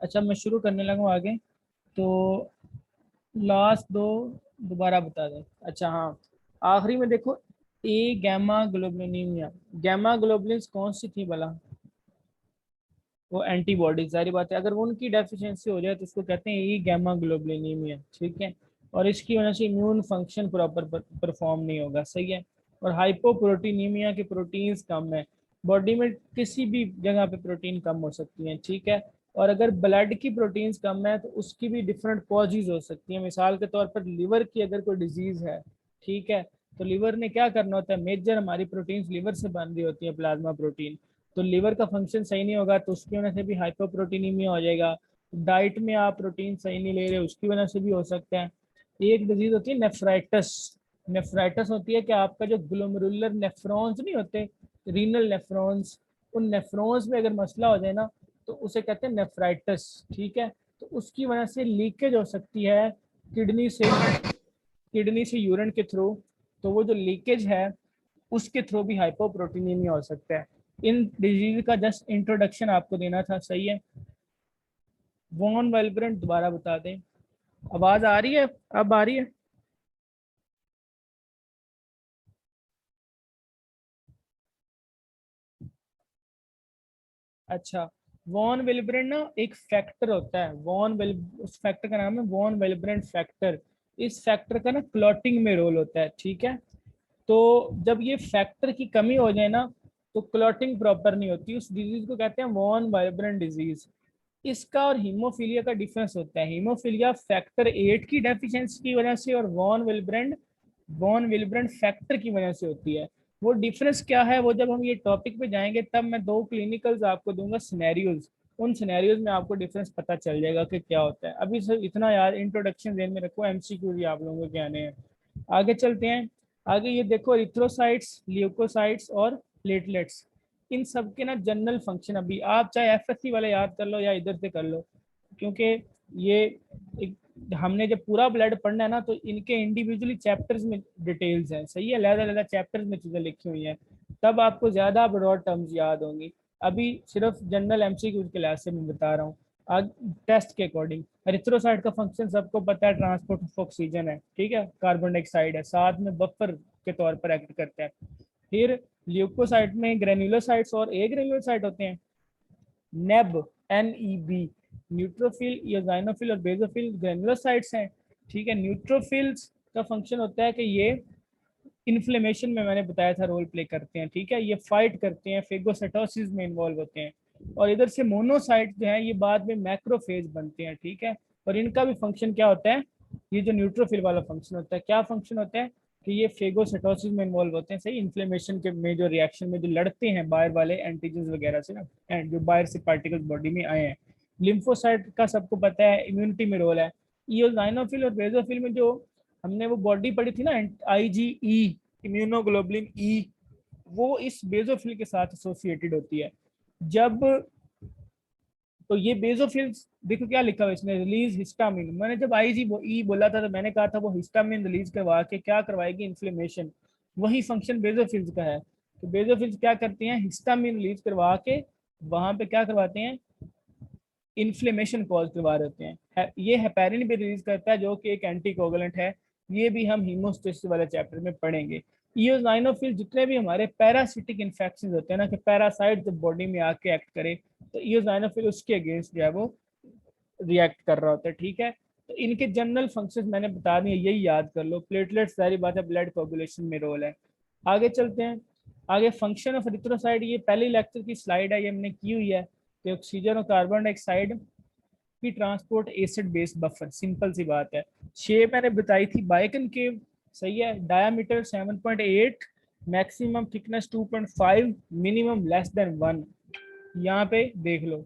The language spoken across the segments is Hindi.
अच्छा मैं शुरू करने लगा हूँ आगे। तो लास्ट दो दोबारा बता दें। अच्छा हाँ, आखिरी में देखो, ए गैमा ग्लोबुलिनीमिया। गैमा ग्लोबुलिन्स कौन सी थी भला? वो एंटीबॉडी, सारी बात है। अगर वो उनकी डेफिशिएंसी हो जाए तो उसको कहते हैं ई गैमा ग्लोबुलिनीमिया, ठीक है। और इसकी वजह से इम्यून फंक्शन प्रॉपर परफॉर्म नहीं होगा, सही है। और हाइपोप्रोटीनीमिया के प्रोटीन्स कम है, बॉडी में किसी भी जगह पे प्रोटीन कम हो सकती है, ठीक है। और अगर ब्लड की प्रोटीन्स कम है तो उसकी भी डिफरेंट कॉजेज हो सकती है। मिसाल के तौर पर लिवर की अगर कोई डिजीज है, ठीक है, तो लिवर ने क्या करना होता है, मेजर हमारी प्रोटीन्स लिवर से बन रही होती है, प्लाज्मा प्रोटीन। तो लीवर का फंक्शन सही नहीं होगा तो उसकी वजह से भी हाइपोप्रोटीनीमिया हो जाएगा। डाइट में आप प्रोटीन सही नहीं ले रहे, उसकी वजह से भी हो सकता है। एक डिजीज होती है नेफ्राइटिस। नेफ्राइटिस होती है कि आपका जो ग्लोमेरुलर नेफ्रॉन्स नहीं होते, रीनल नेफ्रॉन्स, उन नेफ्रॉन्स में अगर मसला हो जाए ना तो उसे कहते हैं नेफ्राइटिस, ठीक है। तो उसकी वजह से लीकेज हो सकती है किडनी से, किडनी से यूरिन के थ्रू। तो वो जो लीकेज है उसके थ्रू भी हाइपोप्रोटीनीमिया हो सकता है। इन डिजीज का जस्ट इंट्रोडक्शन आपको देना था, सही है। वॉन वेलब्रेंट दोबारा बता दें। आवाज आ रही है? अब आ रही है? अच्छा, वॉन विल्ब्रेंट ना एक फैक्टर होता है, वॉन विल, उस फैक्टर का नाम है वॉन विल्ब्रेंट फैक्टर। इस फैक्टर का ना क्लॉटिंग में रोल होता है, ठीक है। तो जब ये फैक्टर की कमी हो जाए ना तो क्लॉटिंग प्रॉपर नहीं होती, उस डिजीज को कहते हैं वॉन वाइब्रेंट डिजीज। इसका और हीमोफीलिया का डिफरेंस होता है। हीमोफीलिया फैक्टर 8 की डेफिशिएंसी की वजह से और वॉन विल्ब्रेंट फैक्टर की वजह से होती है। वो डिफरेंस क्या है वो जब हम ये टॉपिक पे जाएंगे तब मैं दो क्लिनिकल्स आपको दूंगा, सिनेरियोज। उन सिनेरियोज में आपको डिफरेंस पता चल जाएगा कि क्या होता है। अभी सिर्फ इतना याद, इंट्रोडक्शन देन में रखो, एमसीक्यू भी आप लोगों के आने हैं। आगे चलते हैं। आगे ये देखो, इथ्रोसाइट्स, ल्यूकोसाइट्स और प्लेटलेट्स, इन सब के ना जनरल फंक्शन, अभी आप चाहे एफएससी वाले याद कर लो या इधर से कर लो, क्योंकि ये एक, हमने जब पूरा ब्लड पढ़ना है ना तो इनके इंडिविजुअली चैप्टर्स में डिटेल्स हैं, सही है, अलग अलग चैप्टर्स में चीजें लिखी हुई हैं, तब आपको ज्यादा ब्रॉड टर्म्स याद होंगी। अभी सिर्फ जनरल एमसीक्यू के लिहाज से मैं बता रहा हूँ। आज टेस्ट के अकॉर्डिंग एरिथ्रोसाइट का फंक्शन सबको पता है, ट्रांसपोर्ट ऑफ ऑक्सीजन है, ठीक है, कार्बन डाइऑक्साइड है, साथ में बफर के तौर पर एक्ट करता है। फिर ल्यूकोसाइट में ग्रेन्युलोसाइट्स और ए ग्रेन्युलोसाइट होते हैं। नेब, NEB, न्यूट्रोफिल, इओजाइनोफिल और बेसोफिल ग्रेन्युलोसाइट्स हैं, ठीक है। न्यूट्रोफिल्स का फंक्शन होता है कि ये इन्फ्लेमेशन में मैंने बताया था रोल प्ले करते हैं, ठीक है, ये फाइट करते हैं, फेगोसाइटोसिस में इन्वॉल्व होते हैं। और इधर से मोनोसाइट जो है ये बाद में मैक्रोफेज बनते हैं, ठीक है। और इनका भी फंक्शन क्या होता है, ये जो न्यूट्रोफिल वाला फंक्शन होता है, क्या फंक्शन होता है कि ये फेगोसाइटोसिस में इन्वॉल्व होते हैं, सही, इन्फ्लेमेशन के में जो रिएक्शन में जो लड़ते हैं बाहर वाले एंटीजन वगैरह से ना, एंड जो बाहर से पार्टिकल्स बॉडी में आए हैं। लिम्फोसाइट का सबको पता है इम्यूनिटी में रोल है। ईओजाइनोफिल और बेसोफिल में जो हमने वो बॉडी पढ़ी थी ना, IgE, इम्यूनोग्लोबुलिन ई, वो इस बेसोफिल के साथ एसोसिएटेड होती है। जब, तो ये बेसोफिल्स देखो क्या लिखा हुआ है इसमें, रिलीज हिस्टामिन। मैंने जब IgE बोला था तो मैंने कहा था वो हिस्टामिन रिलीज करवा के क्या करवाएगी, इन्फ्लेमेशन। वही फंक्शन बेसोफिल्स का है। तो बेसोफिल्स क्या करते हैं, हिस्टामिन रिलीज करवा के वहां पे क्या करवाते हैं, इन्फ्लेमेशन कॉज करवा देते हैं। ये हेपेरिन भी रिलीज करता है जो कि एक एंटीकोगुलेंट है। ये भी हम हीमोस्टेसिस वाले चैप्टर में पढ़ेंगे। ईओजाइनोफिल जितने भी हमारे पैरासिटिक इन्फेक्शन होते हैं ना, कि पैरासाइट जब बॉडी में आके एक्ट करे तो ईओजाइनोफिल उसके अगेंस्ट जो है वो रिएक्ट कर रहा होता है, ठीक है। तो इनके जनरल फंक्शंस मैंने बता दिए, यही याद कर लो। प्लेटलेट्स सारी बात है, ब्लड कोगुलेशन में रोल है। आगे चलते हैं। आगे फंक्शन ऑफ एरिथ्रोसाइट, ये पहले लेक्चर की स्लाइड है, ये हमने की हुई है कि ऑक्सीजन और कार्बन डाइऑक्साइड की transport acid base buffer, simple सी बात है। शेप मैंने बताई थी बाइकन के, सही है, diameter 7.8, maximum thickness 2.5, minimum less than 1, यहाँ पे देख लो,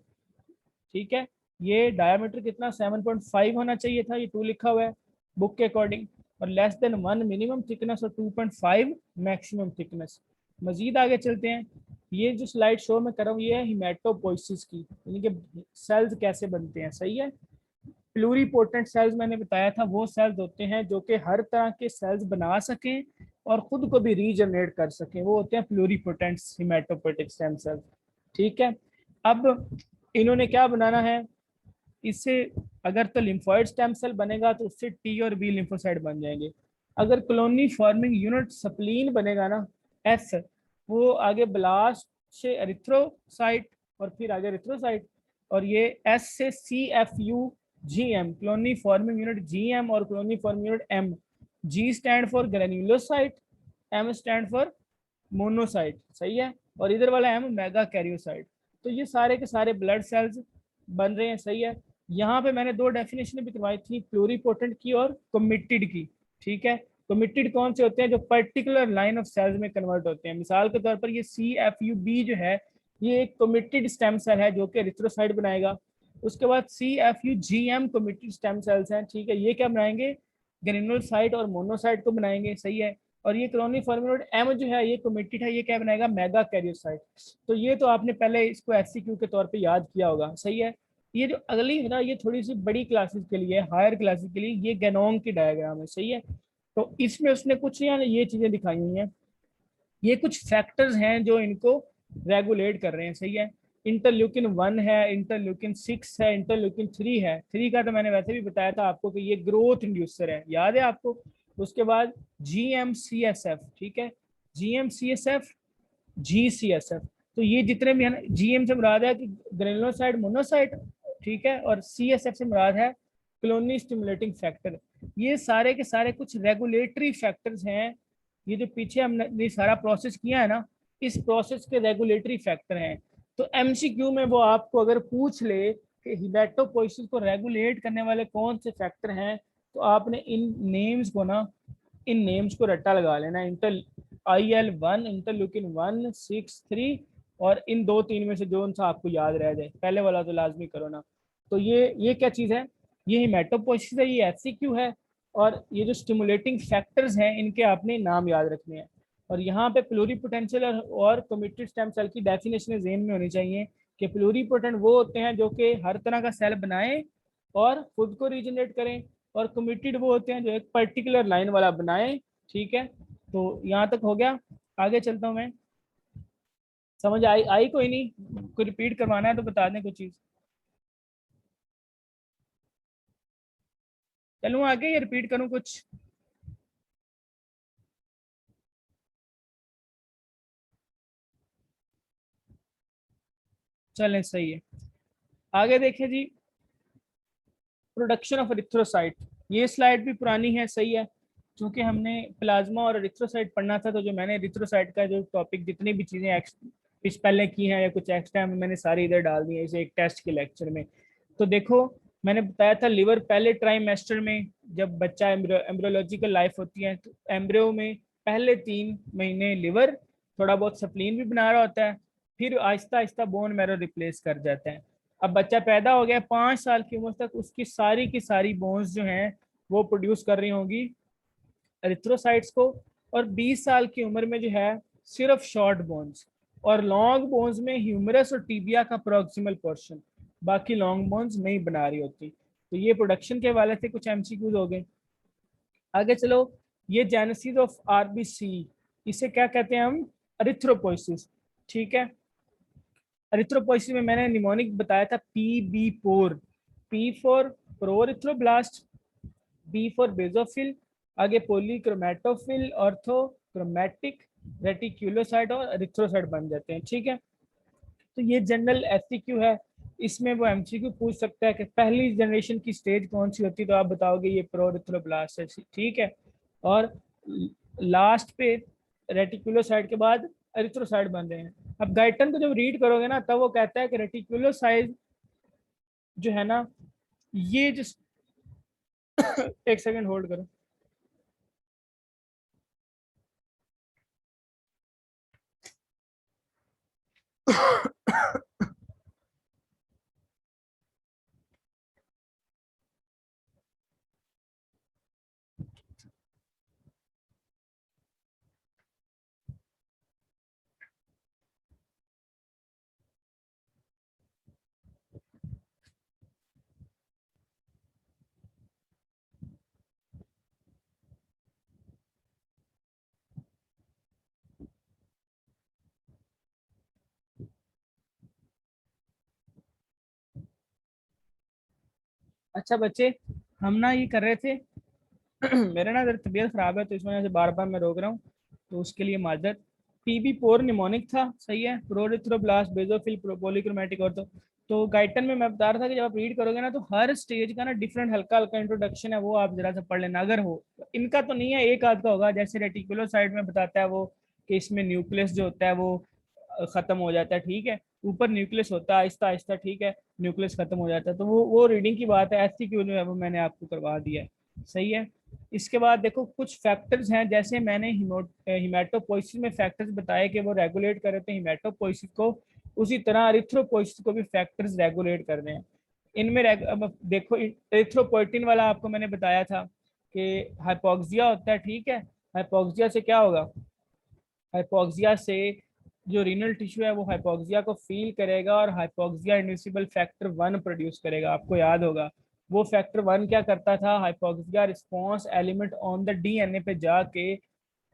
ठीक है। ये डायमीटर कितना 7.5 होना चाहिए था, ये 2 लिखा हुआ है बुक के अकॉर्डिंग, और लेस देन 1 मिनिमम थिकनेस और 2.5 मैक्सिमम थिकनेस। मजीद आगे चलते हैं। ये जो स्लाइड शो में कर रहा हूँ ये है हिमेटोपोइसिस की, यानी कि सेल्स कैसे बनते हैं, सही है। प्लूरीपोटेंट सेल्स मैंने बताया था, वो सेल्स होते हैं जो कि हर तरह के सेल्स बना सकें और खुद को भी रीजनरेट कर सकें, वो होते हैं प्लूरीपोटेंट हिमेटोपोइटिक स्टेम सेल्स, ठीक है। अब इन्होंने क्या बनाना है, इससे अगर तो लिम्फोइड स्टेम सेल बनेगा तो उससे टी और बी लिम्फोसाइट बन जाएंगे। अगर कॉलोनी फॉर्मिंग यूनिट स्प्लीन बनेगा ना, एस, वो आगे ब्लास्ट से एरिथ्रोसाइट और फिर आगे एरिथ्रोसाइट, और ये एस से c F you ji m, colony forming unit g m और colony forming unit m. G stand for granulocyte, m stand for monocyte, सही है, और इधर वाला एम मेगा कैरियोसाइट। तो ये सारे के सारे ब्लड सेल्स बन रहे हैं, सही है। यहाँ पे मैंने दो डेफिनेशन भी करवाई थी, प्लूरीपोटेंट की और कमिटेड की, ठीक है। कमिटेड कौन से होते हैं? जो पर्टिकुलर लाइन ऑफ सेल्स में कन्वर्ट होते हैं। मिसाल के तौर पर ये सी एफ यू बी जो है, ये एक कमिटेड स्टेम सेल है जो कि एरिथ्रोसाइट बनाएगा। उसके बाद C F you ji M committed stem cells हैं, ठीक है, ये क्या बनाएंगे? ग्रेनुलोसाइट और मोनोसाइट को बनाएंगे, सही है। और ये कॉलोनी फॉर्मेट एम जो है, ये कमिटेड है, ये क्या बनाएगा? Mega karyocyte. तो ये तो आपने पहले इसको एससीक्यू के तौर पे याद किया होगा, सही है। ये जो अगली है ना, ये थोड़ी सी बड़ी क्लासेस के लिए, हायर क्लासेस के लिए, ये गेनोम की डायग्राम है, सही है। तो इसमें उसने कुछ यानी ये चीजें दिखाई हुई हैं, ये कुछ फैक्टर्स हैं जो इनको रेगुलेट कर रहे हैं, सही है। इंटरल्यूकिन 1 है, इंटरल्यूकिन 6 है, इंटरल्यूकिन 3 है। 3 का तो मैंने वैसे भी बताया था आपको कि ये ग्रोथ इंड्यूसर है, याद है आपको। उसके बाद GM-CSF, ठीक है, GM-CSF, GCSF। तो ये जितने भी है ना, GM से मुराद है कि ग्रेनुलोसाइट मोनोसाइट, ठीक है, और CSF से मुराद है कॉलोनी स्टिमुलेटिंग फैक्टर। ये सारे के सारे कुछ रेगुलेटरी फैक्टर्स हैं। ये जो पीछे हमने ये सारा प्रोसेस किया है ना, इस प्रोसेस के रेगुलेटरी फैक्टर हैं। तो एमसीक्यू में वो आपको अगर पूछ ले कि हिमेटोपोइसिस को रेगुलेट करने वाले कौन से फैक्टर हैं, तो आपने इन नेम्स को ना, इन नेम्स को रट्टा लगा लेना। IL-1, इंटरल्यूकिन 1, 6, 3, और इन दो तीन में से जो सा आपको याद रह जाए, पहले वाला तो लाजमी करो ना। तो ये क्या चीज़ है? ये हिमेटोपोइसिस है, ये एचसीक्यू है, और ये जो स्टिमुलेटिंग फैक्टर्स हैं इनके आपने नाम याद रखने हैं। और यहाँ पे प्लूरीपोटेंशियल और कमिटेड स्टेम सेल की डेफिनेशन जेन में होनी चाहिए कि प्लूरीपोटेंट वो होते हैं जो कि हर तरह का सेल बनाएं और खुद को रीजनरेट करें, और कमिटेड वो होते हैं जो एक पर्टिकुलर लाइन वाला बनाएं, ठीक है। तो यहाँ तक हो गया, आगे चलता हूँ मैं। समझ आई आई कोई नहीं? कोई रिपीट करवाना है तो बता दें कुछ चीज़। चलूँ आगे या रिपीट करूँ कुछ? चलें, सही है। आगे देखें जी, प्रोडक्शन ऑफ एरिथ्रोसाइट। ये स्लाइड भी पुरानी है, सही है, क्योंकि हमने प्लाज्मा और एरिथ्रोसाइट पढ़ना था। तो जो मैंने एरिथ्रोसाइट का जो टॉपिक जितनी भी चीज़ें इस पहले की हैं या कुछ एक्स्ट्रा में, मैंने सारी इधर डाल दी है इसे एक टेस्ट के लेक्चर में। तो देखो, मैंने बताया था लिवर पहले ट्राइमेस्टर में, जब बच्चा एम्ब्रियोलॉजिकल लाइफ होती है, तो एम्ब्रियो में पहले 3 महीने लिवर थोड़ा बहुत स्प्लीन भी बना रहा होता है, फिर Aahista Aahista bone marrow replace कर जाता है। अब बच्चा पैदा हो गया, 5 साल की उम्र तक उसकी सारी की सारी बोन्स जो हैं वो प्रोड्यूस कर रही होंगी एरिथ्रोसाइट्स को, और 20 साल की उम्र में जो है सिर्फ शॉर्ट बोन्स, और लॉन्ग बोन्स में ह्यूमरस और टीबिया का प्रोक्सिमल पोर्शन, बाकी लॉन्ग बोन्स नहीं बना रही होती। तो ये प्रोडक्शन के हवाले से कुछ एमसीक्यूज हो गए। आगे चलो, ये जेनेसिस ऑफ आरबीसी, इसे क्या कहते हैं हम? एरिथ्रोपोइसिस, ठीक है। एरिथ्रोपोइसिस में मैंने निमोनिक बताया था PB4, P for proerythroblast, b for basophil, आगे पॉलीक्रोमेटोफिल, ऑर्थोक्रोमेटिक, रेटिक्यूलोसाइट और एरिथ्रोसाइट बन जाते हैं, ठीक है। तो ये जनरल एससीक्यू है। इसमें वो एमसीक्यू पूछ सकता है कि पहली जनरेशन की स्टेज कौन सी होती है, तो आप बताओगे ये प्रोरिथ्रोब्लास्ट है, ठीक है। और लास्ट पे रेटिकुलोसाइट के बाद एरिथ्रोसाइट बन रहे हैं। अब गाइटन को जब रीड करोगे ना, तब वो कहता है कि रेटिकुलोसाइट जो है ना, ये जो एक सेकंड होल्ड करो। अच्छा बच्चे, हम ना ये कर रहे थे मेरा ना अगर तबीयत खराब है तो इस वजह से बार बार मैं रोक रहा हूँ, तो उसके लिए माजरत। पीबी पोर निमोनिक था, सही है, प्रोरिथ्रोब्लास्ट बेजोफिल पॉलीक्रोमैटिक और तो गाइटन में मैं बता रहा था कि जब आप रीड करोगे ना तो हर स्टेज का ना डिफरेंट हल्का हल्का इंट्रोडक्शन है, वो आप जरा सा पढ़ लेना अगर हो। इनका तो नहीं है, एक आध का होगा, जैसे रेटिकुलोसाइड में बताता है वो कि इसमें न्यूक्लियस जो होता है वो खत्म हो जाता है, ठीक है, ऊपर न्यूक्लियस होता है आहिस्ता आहिस्ता, ठीक है, न्यूक्लियस खत्म हो जाता है, तो वो रीडिंग की बात है, एससीक्यू में वो मैंने आपको करवा दिया है, सही है। इसके बाद देखो कुछ फैक्टर्स हैं, जैसे मैंने हिमेटोपोइसिस में फैक्टर्स बताए कि वो रेगुलेट कर रहे थे हिमेटोपोइसिस को, उसी तरह एरिथ्रोपोइसिस को भी फैक्टर्स रेगुलेट कर रहे हैं। इनमें अब देखो एरिथ्रोपोइटिन वाला आपको मैंने बताया था कि हाइपोक्सिया होता है, ठीक है, हाइपोक्सिया से क्या होगा, हाइपोक्सिया से जो रीनल टिश्यू है वो हाइपोक्सिया को फील करेगा और हाइपोक्सिया इंड्यूसिबल फैक्टर 1 प्रोड्यूस करेगा, आपको याद होगा। वो फैक्टर 1 क्या करता था, hypoxia response element on the DNA पे जाके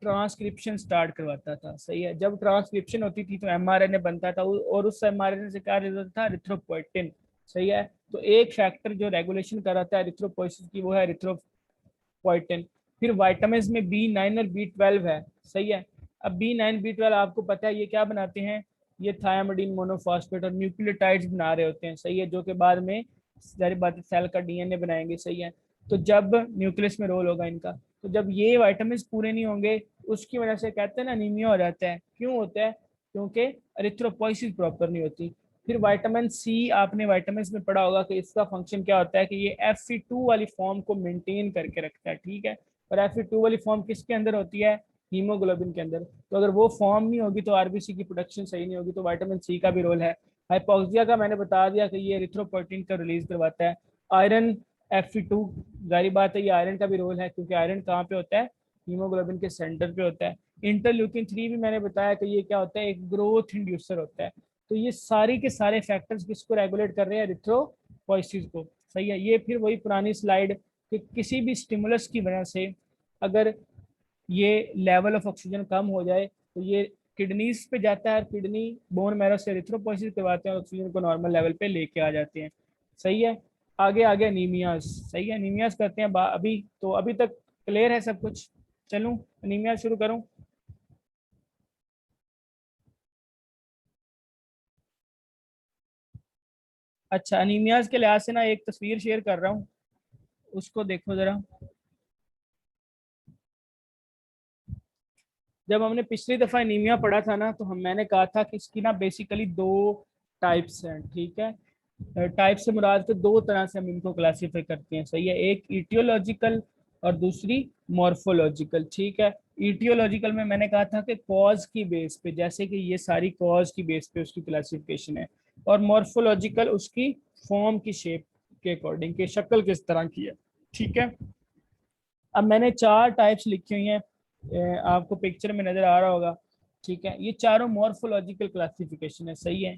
ट्रांसक्रिप्शन स्टार्ट करवाता था, सही है। जब ट्रांसक्रिप्शन होती थी तो एमआरएनए बनता था और उस एमआरएनए से क्या रिजल्ट था, एरिथ्रोपोइटिन, सही है। तो एक फैक्टर जो रेगुलेशन कराता है एरिथ्रोपोइसिस की वो है एरिथ्रोपोइटिन। फिर वाइटामिन में B9 और B12 है, सही है। अब B9 B12 आपको पता है ये क्या बनाते हैं, ये थायमिडीन मोनोफॉस्फेट और न्यूक्लियोटाइड्स बना रहे होते हैं, सही है, जो कि बाद में सारी बातें सेल का डीएनए बनाएंगे, सही है। तो जब न्यूक्लियस में रोल होगा इनका, तो जब ये वाइटामिन पूरे नहीं होंगे उसकी वजह से कहते हैं ना अनीमिया हो जाता है, क्यों होता है, क्योंकि एरिथ्रोपोइसिस प्रॉपर नहीं होती। फिर विटामिन सी, आपने विटामिन में पढ़ा होगा कि इसका फंक्शन क्या होता है कि ये Fe2 वाली फॉर्म को मेंटेन करके रखता है, ठीक है। और Fe2 वाली फॉर्म किसके अंदर होती है, हीमोग्लोबिन के अंदर। तो अगर वो फॉर्म नहीं होगी तो आरबीसी की प्रोडक्शन सही नहीं होगी, तो विटामिन सी का भी रोल है। हाइपोक्सिया का मैंने बता दिया कि ये एरिथ्रोपोइटिन का रिलीज करवाता है। आयरन Fe2, जारी बात है ये आयरन का भी रोल है, क्योंकि आयरन कहाँ पे होता है, हीमोग्लोबिन के सेंटर पे होता है। इंटरल्यूकिन 3 भी मैंने बताया कि ये क्या होता है, एक ग्रोथ इंड्यूसर होता है। तो ये सारी के सारे फैक्टर्स किसको रेगुलेट कर रहे हैं, एरिथ्रोपोइसिस को, सही है। ये फिर वही पुरानी स्लाइड कि किसी भी स्टिमुलस की वजह से अगर ये लेवल ऑफ ऑक्सीजन कम हो जाए तो ये किडनीज पे जाता है, और किडनी बोन मैरो से एरिथ्रोपोइसिस करवाते हैं, ऑक्सीजन को नॉर्मल लेवल पे लेके आ जाते हैं, सही है। आगे आगे एनीमियाज, सही है, एनीमियाज करते हैं अभी तो, अभी तक क्लियर है सब कुछ। चलूं एनीमिया शुरू करूं। अच्छा, एनीमियाज के लिहाज से ना एक तस्वीर शेयर कर रहा हूँ, उसको देखो जरा। जब हमने पिछली दफा एनीमिया पढ़ा था ना तो हम मैंने कहा था कि इसकी ना बेसिकली दो टाइप्स हैं, ठीक है। टाइप से मुराद के दो तरह से हम इनको क्लासीफाई करते हैं, सही है, एक ईटियोलॉजिकल और दूसरी मॉर्फोलॉजिकल, ठीक है। ईटियोलॉजिकल में मैंने कहा था कि कॉज की बेस पे, जैसे कि ये सारी कॉज की बेस पे उसकी क्लासिफिकेशन है, और मॉर्फोलॉजिकल उसकी फॉर्म की शेप के अकॉर्डिंग, के शक्ल किस तरह की है, ठीक है। अब मैंने चार टाइप्स लिखी हुई हैं, आपको पिक्चर में नजर आ रहा होगा, ठीक है। ये चारों मॉर्फोलॉजिकल क्लासिफिकेशन है, सही है।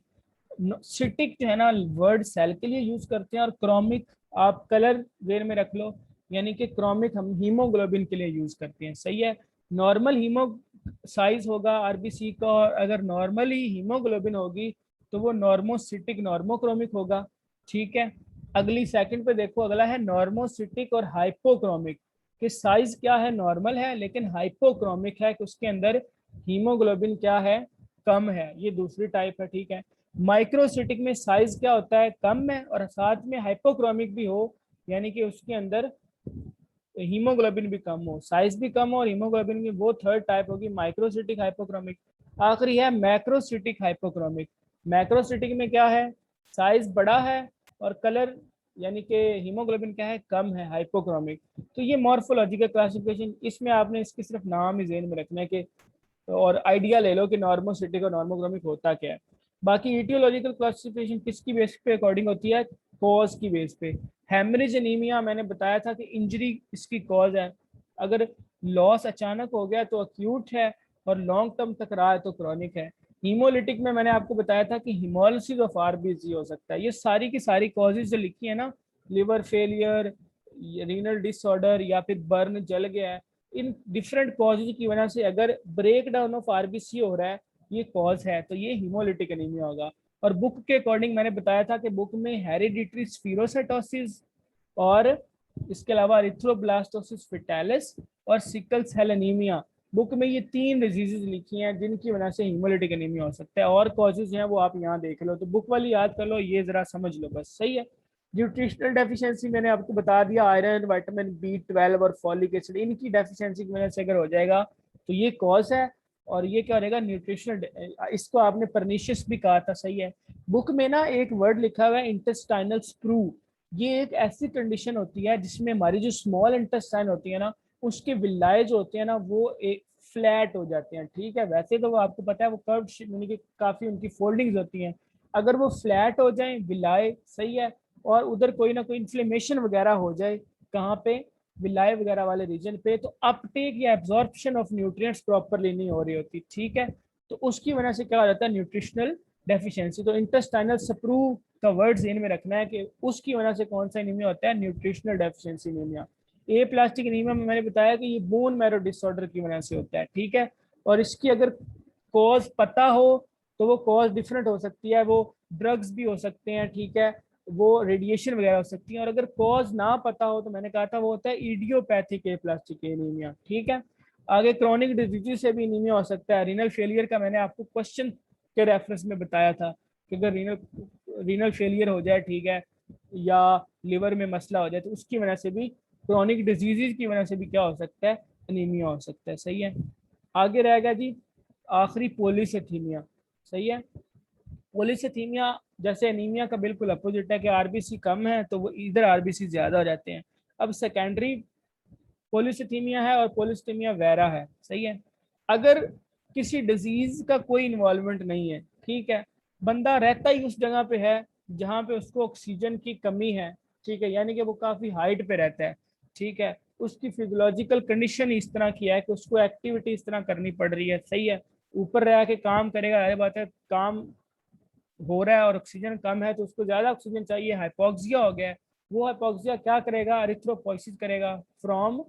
सिटिक जो है ना वर्ड सेल के लिए यूज करते हैं, और क्रोमिक आप कलर वेर में रख लो, यानी कि क्रोमिक हम हीमोग्लोबिन के लिए यूज करते हैं, सही है। नॉर्मल हीमो साइज होगा आरबीसी का, और अगर नॉर्मली हीमोग्लोबिन होगी तो वो नॉर्मोसिटिक नॉर्मोक्रोमिक होगा, ठीक है। अगली सेकंड पे देखो, अगला है नॉर्मोसिटिक और हाइपोक्रोमिक, कि साइज क्या है, नॉर्मल है लेकिन हाइपोक्रोमिक है कि उसके अंदर हीमोग्लोबिन क्या है, कम है, ये दूसरी टाइप है, ठीक है। माइक्रोसिटिक में साइज क्या होता है, कम है और साथ में हाइपोक्रोमिक भी हो, यानी कि उसके अंदर हीमोग्लोबिन भी कम हो, साइज भी कम हो और हीमोग्लोबिन की, वो थर्ड टाइप होगी माइक्रोसिटिक हाइपोक्रोमिक। आखिरी है मैक्रोसिटिक हाइपोक्रोमिक। मैक्रोसिटिक में क्या है, साइज बड़ा है और कलर यानी कि हीमोग्लोबिन क्या है, कम है, हाइपोक्रोमिक। तो ये मॉर्फोलॉजिकल क्लासिफिकेशन, इसमें आपने इसके सिर्फ नाम ही जेहन में रखना है कि, और आइडिया ले लो कि नॉर्मोसिटिक और नॉर्मोग्रामिक होता क्या है। बाकी इटियोलॉजिकल क्लासिफिकेशन किसकी बेस पे अकॉर्डिंग होती है, कॉज की बेस पे। हेमरेज एनीमिया मैंने बताया था कि इंजरी इसकी कॉज है, अगर लॉस अचानक हो गया तो अक्यूट है, और लॉन्ग टर्म तक रहा है तो क्रॉनिक है। हीमोलिटिक में मैंने आपको बताया था कि हिमोलिसिस ऑफ आरबीसी हो सकता है। ये सारी की सारी कॉजेज जो लिखी है ना, लिवर फेलियर, रीनल डिसऑर्डर, या फिर बर्न जल गया है, इन डिफरेंट कॉजेज की वजह से अगर ब्रेक डाउन ऑफ आरबीसी हो रहा है, ये कॉज है, तो ये हीमोलिटिक एनीमिया होगा। और बुक के अकॉर्डिंग मैंने बताया था कि बुक में हेरिडिटरी स्फीरोसाइटोसिस और इसके अलावा एरिथ्रोब्लास्टोसिस फेटालिस और सिकल सेल एनीमिया। बुक में ये 3 डिजीजेस लिखी हैं जिनकी वजह से हीमोलिटिक एनीमिया हो सकता है, और कॉजेज हैं वो आप यहाँ देख लो, तो बुक वाली याद कर लो, ये जरा समझ लो बस, सही है। न्यूट्रिशनल डेफिशिएंसी मैंने आपको बता दिया, आयरन, विटामिन B12 और फॉलिक एसिड, इनकी डेफिशिएंसी की वजह से अगर हो जाएगा तो ये कॉज है, और ये क्या हो जाएगा न्यूट्रिशनल, इसको आपने परनीशियस भी कहा था, सही है। बुक में ना एक वर्ड लिखा हुआ है इंटेस्टाइनल स्प्रू, ये एक ऐसी कंडीशन होती है जिसमें हमारी जो स्मॉल इंटेस्टाइन होती है ना, उसके विलाए जो होते हैं ना वो एक फ्लैट हो जाते हैं, ठीक है। वैसे तो वो आपको पता है वो कर्व यानी कि काफी उनकी फोल्डिंग्स होती हैं, अगर वो फ्लैट हो जाए विलाए, सही है, और उधर कोई ना कोई इन्फ्लेमेशन वगैरह हो जाए कहाँ पे, विलाय वगैरह वाले रीजन पे, तो अपटेक या एब्जॉर्प्शन ऑफ न्यूट्रिएंट्स प्रॉपरली नहीं हो रही होती, ठीक है। तो उसकी वजह से क्या हो जाता है न्यूट्रिशनल डेफिशिएंसी। तो इंटेस्टाइनल स्प्रू का वर्ड ज़हन में रखना है कि उसकी वजह से कौन सा एनीमिया होता है, न्यूट्रिशनल डेफिशिएंसी एनीमिया। ए प्लास्टिक एनीमिया में मैंने बताया कि ये बोन मैरो डिसऑर्डर की वजह से होता है, ठीक है। और इसकी अगर कॉज पता हो तो वो कॉज डिफरेंट हो सकती है, वो ड्रग्स भी हो सकते हैं, ठीक है, वो रेडिएशन वगैरह हो सकती है, और अगर कॉज ना पता हो तो मैंने कहा था वो होता है इडियोपैथिक एप्लास्टिक एनीमिया, ठीक है। आगे क्रॉनिक डिजीज से भी एनीमिया हो सकता है। रीनल फेलियर का मैंने आपको क्वेश्चन के रेफरेंस में बताया था कि अगर रीनल फेलियर हो जाए, ठीक है, या लिवर में मसला हो जाए, तो उसकी वजह से भी, क्रॉनिक डिजीज की वजह से भी क्या हो सकता है, एनीमिया हो सकता है, सही है। आगे रहेगा जी आखिरी पॉलीसेथीमिया, सही है। पॉलीसेथीमिया जैसे एनीमिया का बिल्कुल अपोजिट है कि आरबीसी कम है तो वो इधर आरबीसी ज्यादा हो जाते हैं। अब सेकेंडरी पॉलीसेथीमिया है और पॉलीसेथीमिया वेरा है, सही है। अगर किसी डिजीज का कोई इन्वॉल्वमेंट नहीं है, ठीक है, बंदा रहता ही उस जगह पे है जहाँ पे उसको ऑक्सीजन की कमी है, ठीक है, यानी कि वो काफी हाइट पे रहता है, ठीक है, उसकी फिजियोलॉजिकल कंडीशन इस तरह की है कि उसको एक्टिविटी इस तरह करनी पड़ रही है, सही है, ऊपर रह के काम करेगा, ये बात है, काम हो रहा है और ऑक्सीजन कम है तो उसको ज्यादा ऑक्सीजन चाहिए, हाइपोक्सिया हो गया है, वो हाइपोक्सिया क्या करेगा, एरिथ्रोपोइसिस करेगा from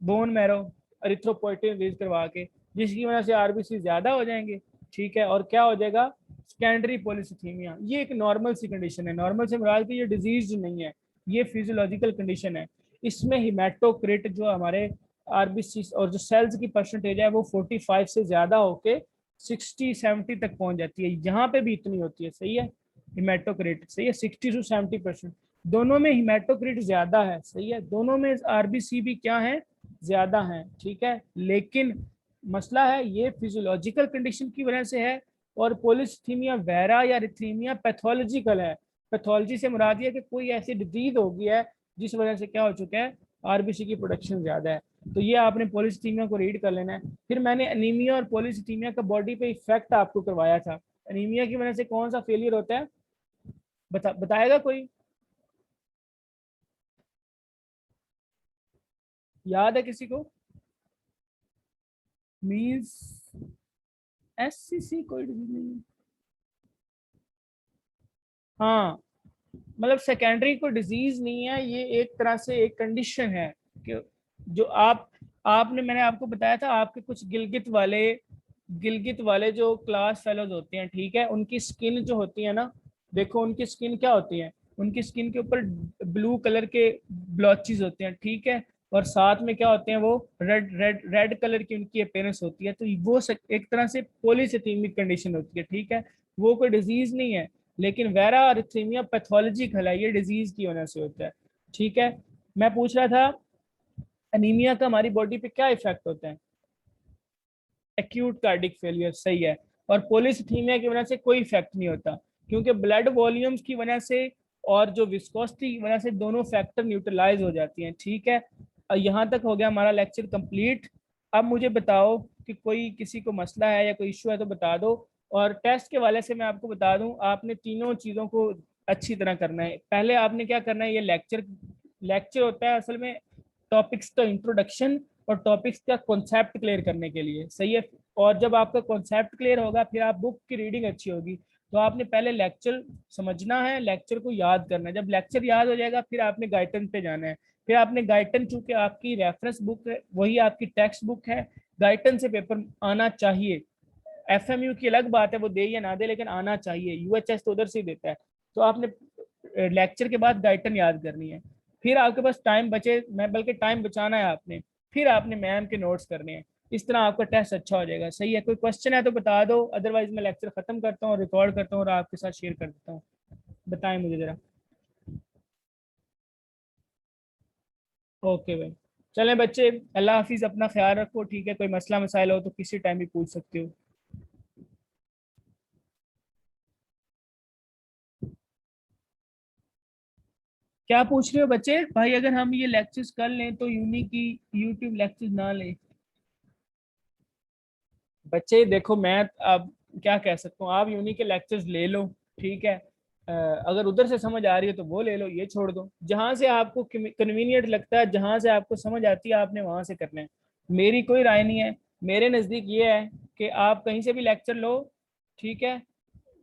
bone marrow, erythropoietin release करवा के, जिसकी वजह से आरबीसी ज्यादा हो जाएंगे, ठीक है, और क्या हो जाएगा, सेकेंडरी पॉलीसिथीमिया। ये एक नॉर्मल सी कंडीशन है, नॉर्मल से मुराद की ये डिजीज नहीं है, ये फिजियोलॉजिकल कंडीशन है। इसमें हिमेटोक्रिट जो हमारे आरबीसी और जो सेल्स की परसेंटेज है वो 45 से ज्यादा होके 60-70 तक पहुंच जाती है, यहाँ पे भी इतनी होती है, सही है, हिमेटोक्रिट, सही है, 60 से 70%, दोनों में हिमेटोक्रिट ज्यादा है, सही है, दोनों में आरबीसी भी क्या है, ज्यादा है, ठीक है। लेकिन मसला है ये फिजियोलॉजिकल कंडीशन की वजह से है, और पॉलीसीथीमिया वेरा या एरिथ्रीमिया पैथोलॉजिकल है। पैथोलॉजी से मुराद ये कि कोई ऐसी डिजीज हो गई है जिस वजह से क्या हो चुका है, आरबीसी की प्रोडक्शन ज्यादा है। तो ये आपने पॉलीसीथीमिया को रीड कर लेना है। फिर मैंने एनीमिया और पॉलीसीथीमिया का बॉडी पे इफेक्ट आपको करवाया था। एनीमिया की वजह से कौन सा फेलियर होता है, बताएगा कोई, याद है किसी को, मीज एससीसी कोई डिजीज नहीं है। हाँ, मतलब सेकेंडरी कोई डिजीज नहीं है, ये एक तरह से एक कंडीशन है कि जो आपने मैंने आपको बताया था, आपके कुछ गिलगित वाले जो क्लास फेलोज होते हैं, ठीक है, उनकी स्किन जो होती है ना, देखो उनकी स्किन क्या होती है, उनकी स्किन के ऊपर ब्लू कलर के ब्लॉचेस होते हैं, ठीक है, और साथ में क्या होते हैं, वो रेड रेड रेड कलर की उनकी अपीयरेंस होती है, तो वो एक तरह से पॉलीसेथेमिक कंडीशन होती है, ठीक है, वो कोई डिजीज नहीं है। लेकिन वेरा अरिथ्रीमिया पैथोलॉजिकल है, ये डिजीज की वजह से होता है, ठीक है। मैं पूछ रहा था एनीमिया का हमारी बॉडी पे क्या इफेक्ट होता है, एक्यूट कार्डिक फेलियर, सही है। और पॉलीसीथीमिया की वजह से कोई इफेक्ट नहीं होता, क्योंकि ब्लड वॉल्यूम्स की वजह से और जो विस्कोसिटी की वजह से दोनों फैक्टर न्यूट्रलाइज हो जाती हैं, ठीक है। और यहाँ तक हो गया हमारा लेक्चर कंप्लीट। अब मुझे बताओ कि कोई किसी को मसला है या कोई इशू है तो बता दो। और टेस्ट के वाले से मैं आपको बता दूं, आपने तीनों चीज़ों को अच्छी तरह करना है। पहले आपने क्या करना है, ये लेक्चर लेक्चर होता है असल में टॉपिक्स का इंट्रोडक्शन और टॉपिक्स का कॉन्सेप्ट क्लियर करने के लिए, सही है। और जब आपका कॉन्सेप्ट क्लियर होगा फिर आप बुक की रीडिंग अच्छी होगी। तो आपने पहले लेक्चर समझना है, लेक्चर को याद करना है, जब लेक्चर याद हो जाएगा फिर आपने गाइडन पे जाना है। फिर आपने गाइडन, चूंकि आपकी रेफरेंस बुक है वही आपकी टेक्स्ट बुक है, गाइडन से पेपर आना चाहिए। एफएमयू की अलग बात है, वो दे या ना दे, लेकिन आना चाहिए, यूएचएस तो उधर से ही देता है। तो आपने लेक्चर के बाद डाइटन याद करनी है, फिर आपके पास टाइम बचे, मैं बल्कि टाइम बचाना है आपने, फिर आपने मैम के नोट्स करने हैं। इस तरह आपका टेस्ट अच्छा हो जाएगा। सही है, कोई क्वेश्चन है तो बता दो, अदरवाइज मैं लेक्चर खत्म करता हूँ, रिकॉर्ड करता हूँ और आपके साथ शेयर कर देता हूँ। बताएं मुझे जरा। ओके भाई, चलें बच्चे, अल्लाह हाफिज, अपना ख्याल रखो, ठीक है? कोई मसला मसाइल हो तो किसी टाइम भी पूछ सकते हो। क्या पूछ रहे हो बच्चे? भाई अगर हम ये लेक्चर्स कर लें तो यूनी की यूट्यूब लेक्चर्स ना लें? बच्चे देखो, मैं अब क्या कह सकता हूँ, आप यूनी के लेक्चर्स ले लो, ठीक है? अगर उधर से समझ आ रही है तो वो ले लो, ये छोड़ दो। जहां से आपको कन्वीनियंट लगता है, जहां से आपको समझ आती है, आपने वहां से करना है। मेरी कोई राय नहीं है। मेरे नज़दीक ये है कि आप कहीं से भी लेक्चर लो, ठीक है?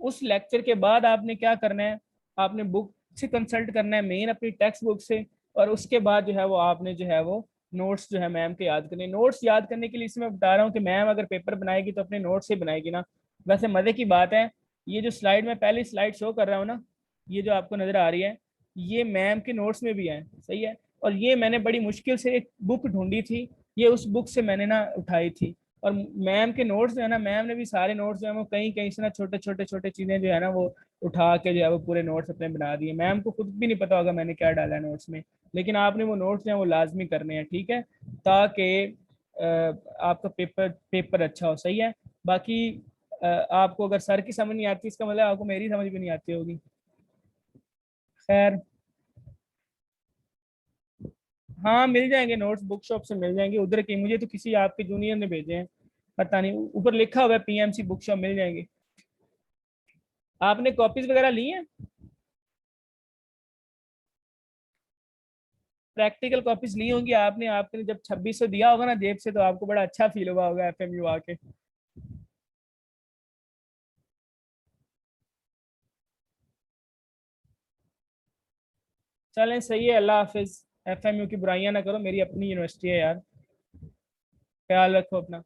उस लेक्चर के बाद आपने क्या करना है, आपने बुक से कंसल्ट करना है, मेन अपनी टेक्स्ट बुक से। और उसके बाद जो है वो आपने जो है वो नोट्स जो है मैम के याद करने। नोट्स याद करने के लिए इसमें बता रहा हूँ कि मैम अगर पेपर बनाएगी तो अपने नोट्स से बनाएगी ना। वैसे मजे की बात है, ये जो स्लाइड में पहली स्लाइड शो कर रहा हूँ ना, ये जो आपको नजर आ रही है, ये मैम के नोट्स में भी है। सही है, और ये मैंने बड़ी मुश्किल से एक बुक ढूंढी थी, ये उस बुक से मैंने ना उठाई थी। और मैम के नोट्स जो है ना, मैम ने भी सारे नोट्स जो है वो कहीं कहीं से ना छोटे छोटे छोटे चीजें जो है ना वो उठा के जो है वो पूरे नोट्स अपने बना दिए। मैम को खुद भी नहीं पता होगा मैंने क्या डाला है नोट्स में, लेकिन आपने वो नोट्स जो है वो लाजमी करने हैं, ठीक है? ताकि आपका पेपर पेपर अच्छा हो। सही है। बाकी आपको अगर सर की समझ नहीं आती, इसका मतलब आपको मेरी समझ भी नहीं आती होगी। खैर, हाँ मिल जाएंगे नोट्स, बुक शॉप से मिल जाएंगे उधर के, मुझे तो किसी आपके जूनियर ने भेजे हैं, पता नहीं, ऊपर लिखा हुआ है पीएमसी बुक शॉप, मिल जाएंगे। आपने कॉपीज वगैरह ली हैं? प्रैक्टिकल कॉपीज ली होंगी आपने, आपने जब 2600 दिया होगा ना जेब से, तो आपको बड़ा अच्छा फील हुआ होगा एफएमयू आके। चलें, सही है, अल्लाह हाफिज। एफएमयू की बुराइयां ना करो, मेरी अपनी यूनिवर्सिटी है यार। ख्याल रखो अपना।